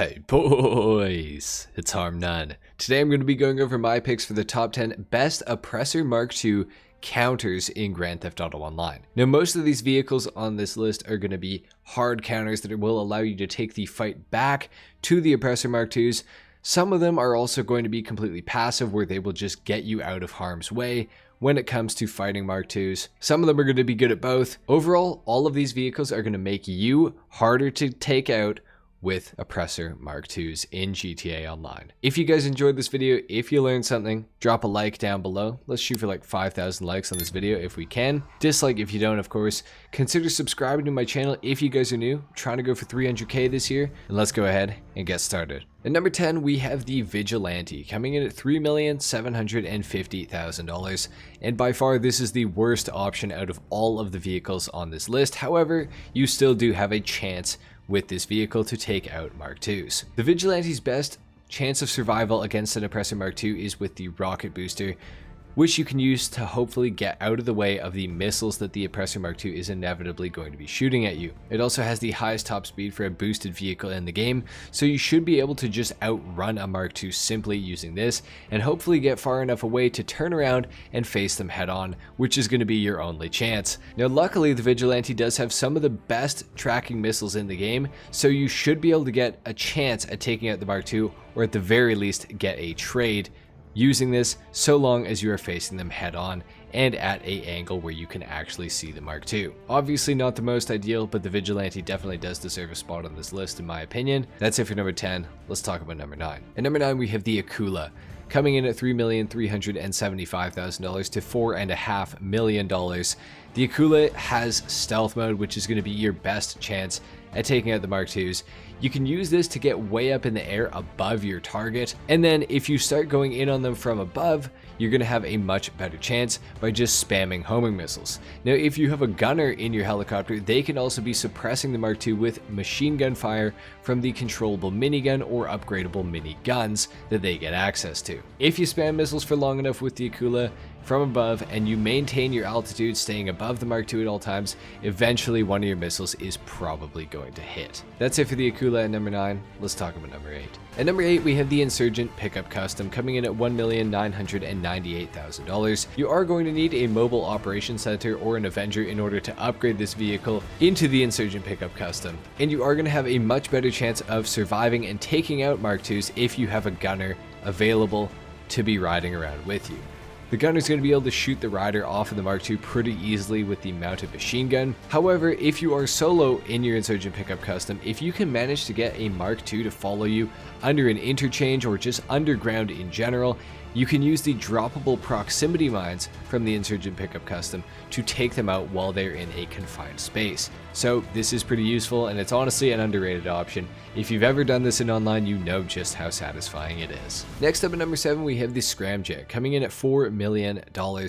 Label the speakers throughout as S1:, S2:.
S1: Hey boys, it's HarmNone. Today I'm going to be going over my picks for the top 10 best Oppressor MK2 counters in Grand Theft Auto Online. Now most of these vehicles on this list are going to be hard counters that will allow you to take the fight back to the Oppressor MK2s. Some of them are also going to be completely passive, where they will just get you out of harm's way when it comes to fighting MK2s. Some of them are going to be good at both. Overall, all of these vehicles are going to make you harder to take out with Oppressor MK2s in GTA Online. If you guys enjoyed this video, if you learned something, drop a like down below. Let's shoot for like 5,000 likes on this video if we can. Dislike if you don't, of course. Consider subscribing to my channel if you guys are new. I'm trying to go for 300k this year, and let's go ahead and get started. At number 10, we have the Vigilante, coming in at $3,750,000, and by far this is the worst option out of all of the vehicles on this list. However, you still do have a chance with this vehicle to take out MK2s. The Vigilante's best chance of survival against an Oppressor MK2 is with the rocket booster, which you can use to hopefully get out of the way of the missiles that the Oppressor MK2 is inevitably going to be shooting at you. It also has the highest top speed for a boosted vehicle in the game, so you should be able to just outrun a MK2 simply using this, and hopefully get far enough away to turn around and face them head on, which is going to be your only chance. Now luckily the Vigilante does have some of the best tracking missiles in the game, so you should be able to get a chance at taking out the MK2, or at the very least get a trade using this, so long as you are facing them head on and at an angle where you can actually see the MK2. Obviously not the most ideal, but the Vigilante definitely does deserve a spot on this list in my opinion. That's it for number 10. Let's talk about number 9. At number 9 we have the Akula, coming in at $3,375,000 to $4.5 million. The Akula has stealth mode, which is going to be your best chance at taking out the MK2s. You can use this to get way up in the air above your target, and then if you start going in on them from above, you're going to have a much better chance by just spamming homing missiles. Now if you have a gunner in your helicopter, they can also be suppressing the MK2 with machine gun fire from the controllable minigun or upgradable miniguns that they get access to. If you spam missiles for long enough with the Akula from above and you maintain your altitude staying above the MK2 at all times, eventually one of your missiles is probably going to hit. That's it for the Akula at number 9. Let's talk about number 8. At number 8 we have the Insurgent Pickup Custom, coming in at $1,998,000. You are going to need a mobile operations center or an Avenger in order to upgrade this vehicle into the Insurgent Pickup Custom, and you are going to have a much better chance of surviving and taking out MK2s if you have a gunner available to be riding around with you. The gunner is going to be able to shoot the rider off of the MK2 pretty easily with the mounted machine gun. However, if you are solo in your Insurgent Pickup Custom, if you can manage to get a MK2 to follow you under an interchange or just underground in general, you can use the droppable proximity mines from the Insurgent Pickup Custom to take them out while they're in a confined space. So this is pretty useful, and it's honestly an underrated option. If you've ever done this in online, you know just how satisfying it is. Next up at number 7 we have the Scramjet, coming in at $4 million.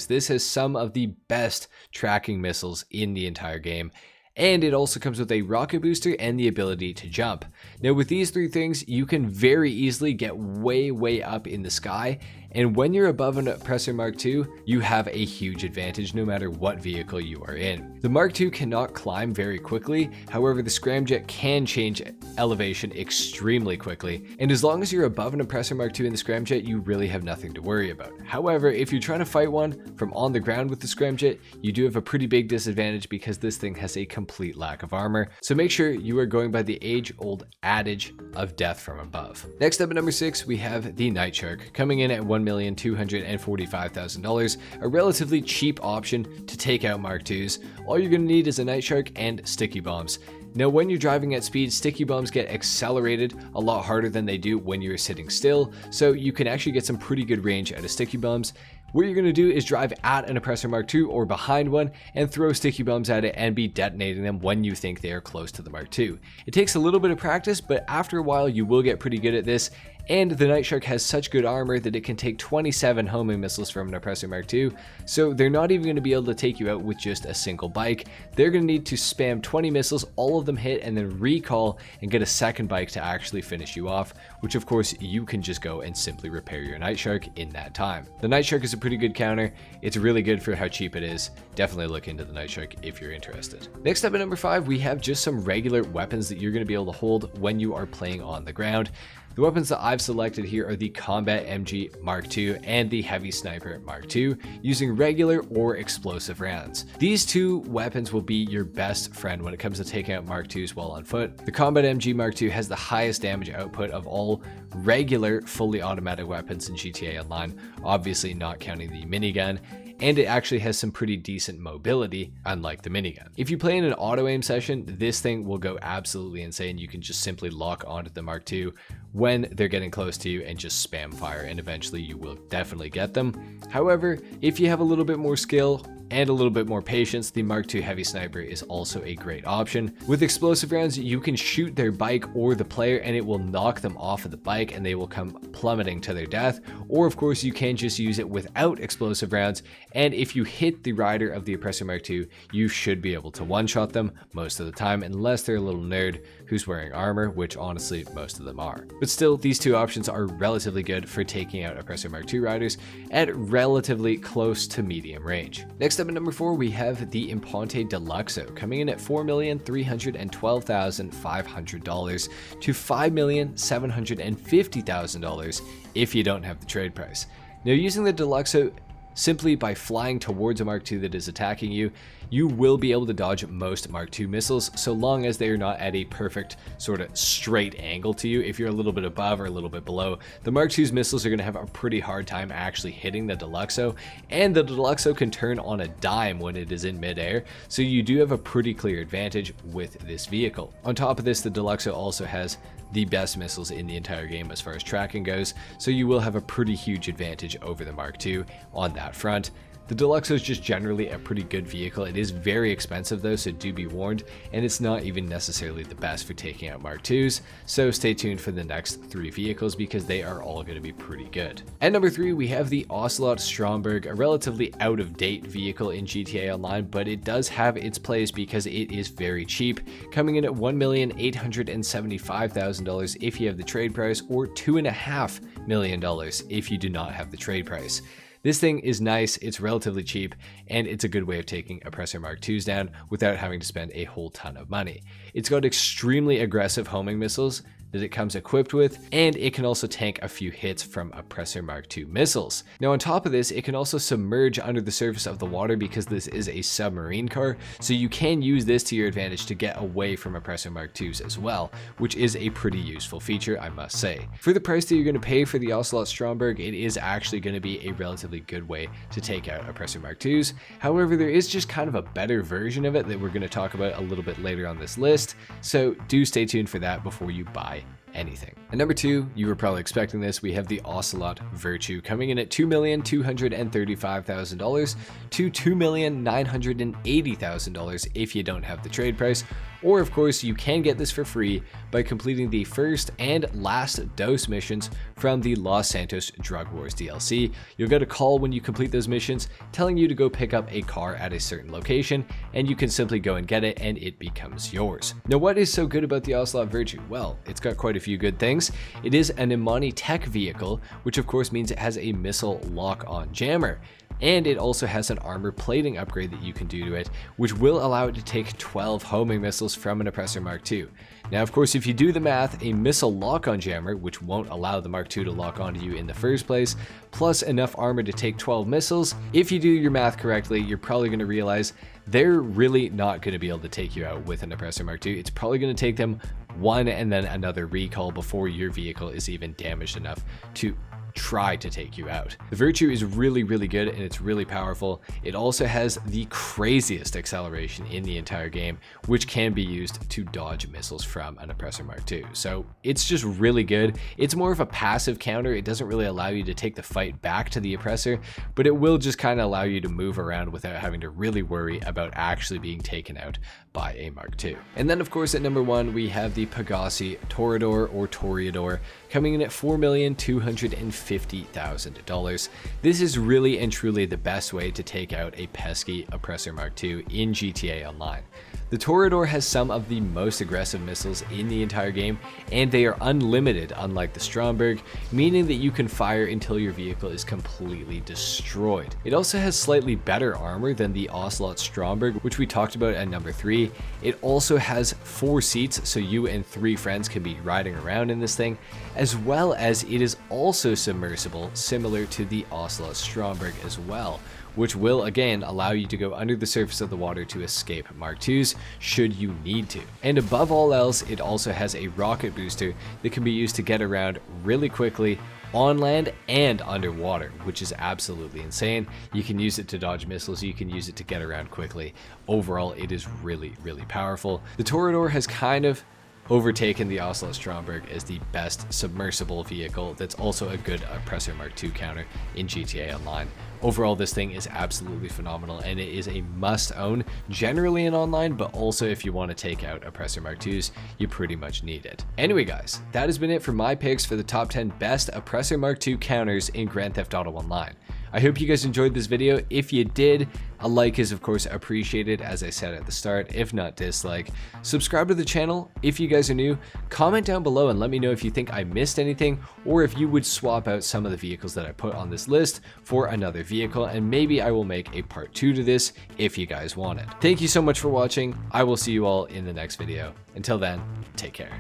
S1: This has some of the best tracking missiles in the entire game, and it also comes with a rocket booster and the ability to jump. Now with these three things, you can very easily get way up in the sky, and when you're above an Oppressor MK2, you have a huge advantage no matter what vehicle you are in. The MK2 cannot climb very quickly, however the Scramjet can change elevation extremely quickly, and as long as you're above an Oppressor MK2 in the Scramjet, you really have nothing to worry about. However, if you're trying to fight one from on the ground with the Scramjet, you do have a pretty big disadvantage because this thing has a complete lack of armor, so make sure you are going by the age-old adage of death from above. Next up at number 6 we have the Night Shark, coming in at $1,245,000, a relatively cheap option to take out MK2s. All you're going to need is a Night Shark and sticky bombs. Now when you're driving at speed, sticky bombs get accelerated a lot harder than they do when you're sitting still, so you can actually get some pretty good range out of sticky bombs. What you're going to do is drive at an Oppressor MK2 or behind one and throw sticky bombs at it and be detonating them when you think they are close to the MK2. It takes a little bit of practice, but after a while you will get pretty good at this, And the Nightshark has such good armor that it can take 27 homing missiles from an Oppressor Mark II, so they're not even going to be able to take you out with just a single bike. They're going to need to spam 20 missiles, all of them hit, and then recall and get a second bike to actually finish you off, which of course you can just go and simply repair your Nightshark in that time. The Nightshark is a pretty good counter. It's really good for how cheap it is. Definitely look into the Nightshark if you're interested. Next up at number 5, we have just some regular weapons that you're going to be able to hold when you are playing on the ground. The weapons that I've selected here are the Combat MG Mark II and the Heavy Sniper Mark II, using regular or explosive rounds. These two weapons will be your best friend when it comes to taking out Mark IIs while on foot. The Combat MG Mark II has the highest damage output of all regular fully automatic weapons in GTA Online, obviously not counting the minigun, and it actually has some pretty decent mobility, unlike the minigun. If you play in an auto aim session, this thing will go absolutely insane. You can just simply lock onto the Mark II when they're getting close to you and just spam fire, and eventually you will definitely get them. However, if you have a little bit more skill and a little bit more patience, the Mark II Heavy Sniper is also a great option. With explosive rounds, you can shoot their bike or the player and it will knock them off of the bike and they will come plummeting to their death. Or of course, you can just use it without explosive rounds, and if you hit the rider of the Oppressor Mark II, you should be able to one-shot them most of the time, unless they're a little nerd who's wearing armor, which honestly most of them are. But still, these two options are relatively good for taking out Oppressor Mark II riders at relatively close to medium range. Next up at number 4, we have the Imponte Deluxo, coming in at $4,312,500 to $5,750,000 if you don't have the trade price. Now, using the Deluxo simply by flying towards a Mark II that is attacking you, you will be able to dodge most Mark II missiles so long as they are not at a perfect sort of straight angle to you. If you're a little bit above or a little bit below, the Mark II's missiles are going to have a pretty hard time actually hitting the Deluxo, and the Deluxo can turn on a dime when it is in midair, so you do have a pretty clear advantage with this vehicle. On top of this, the Deluxo also has the best missiles in the entire game as far as tracking goes, so you will have a pretty huge advantage over the Mark II on that front. The Deluxo is just generally a pretty good vehicle. It is very expensive though, so do be warned, and it's not even necessarily the best for taking out Mark IIs, so stay tuned for the next 3 vehicles because they are all going to be pretty good. At number 3, we have the Ocelot Stromberg, a relatively out-of-date vehicle in GTA Online, but it does have its place because it is very cheap, coming in at $1,875,000 if you have the trade price, or $2.5 million if you do not have the trade price. This thing is nice, it's relatively cheap, and it's a good way of taking Oppressor Mark IIs down without having to spend a whole ton of money. It's got extremely aggressive homing missiles that it comes equipped with, and it can also tank a few hits from Oppressor Mark II missiles. Now on top of this, it can also submerge under the surface of the water because this is a submarine car, so you can use this to your advantage to get away from Oppressor Mark IIs as well, which is a pretty useful feature, I must say. For the price that you're going to pay for the Ocelot Stromberg, it is actually going to be a relatively good way to take out Oppressor Mark IIs. However, there is just kind of a better version of it that we're going to talk about a little bit later on this list, so do stay tuned for that before you buy anything. At number 2, you were probably expecting this, we have the Ocelot Virtue, coming in at $2,235,000 to $2,980,000 if you don't have the trade price. Or of course, you can get this for free by completing the first and last dose missions from the Los Santos Drug Wars DLC. You'll get a call when you complete those missions telling you to go pick up a car at a certain location, and you can simply go and get it and it becomes yours. Now, what is so good about the Ocelot Virtue? Well, it's got quite a few good things. It is an Imani Tech vehicle, which of course means it has a missile lock-on jammer. And it also has an armor plating upgrade that you can do to it, which will allow it to take 12 homing missiles from an Oppressor Mark II. Now, of course, if you do the math, a missile lock-on jammer, which won't allow the Mark II to lock onto you in the first place, plus enough armor to take 12 missiles, if you do your math correctly, you're probably going to realize they're really not going to be able to take you out with an Oppressor Mark II. It's probably going to take them one and then another recall before your vehicle is even damaged enough to try to take you out. The Virtue is really, really good and it's really powerful. It also has the craziest acceleration in the entire game, which can be used to dodge missiles from an Oppressor Mark II. So it's just really good. It's more of a passive counter. It doesn't really allow you to take the fight back to the Oppressor, but it will just kind of allow you to move around without having to really worry about actually being taken out buy a Mark II. And then of course at number 1 we have the Pegasi Toreador or Toreador, coming in at $4,250,000. This is really and truly the best way to take out a pesky Oppressor Mark II in GTA Online. The Toreador has some of the most aggressive missiles in the entire game, and they are unlimited unlike the Stromberg, meaning that you can fire until your vehicle is completely destroyed. It also has slightly better armor than the Ocelot Stromberg, which we talked about at number 3. It also has 4 seats, so you and 3 friends can be riding around in this thing, as well as it is also submersible, similar to the Ocelot Stromberg as well, which will again allow you to go under the surface of the water to escape Mark IIs should you need to. And above all else, it also has a rocket booster that can be used to get around really quickly on land and underwater, which is absolutely insane. You can use it to dodge missiles, you can use it to get around quickly. Overall, it is really, really powerful. The Toreador has kind of overtaken the Ocelot Stromberg as the best submersible vehicle that's also a good Oppressor Mark II counter in GTA Online. Overall, this thing is absolutely phenomenal, and it is a must-own, generally in online, but also if you want to take out Oppressor Mark IIs, you pretty much need it. Anyway guys, that has been it for my picks for the top 10 best Oppressor Mark II counters in Grand Theft Auto Online. I hope you guys enjoyed this video. If you did, a like is of course appreciated, as I said at the start, if not dislike. Subscribe to the channel if you guys are new. Comment down below and let me know if you think I missed anything, or if you would swap out some of the vehicles that I put on this list for another vehicle, and maybe I will make a part 2 to this if you guys want it. Thank you so much for watching. I will see you all in the next video. Until then, take care.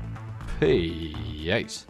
S1: Peace.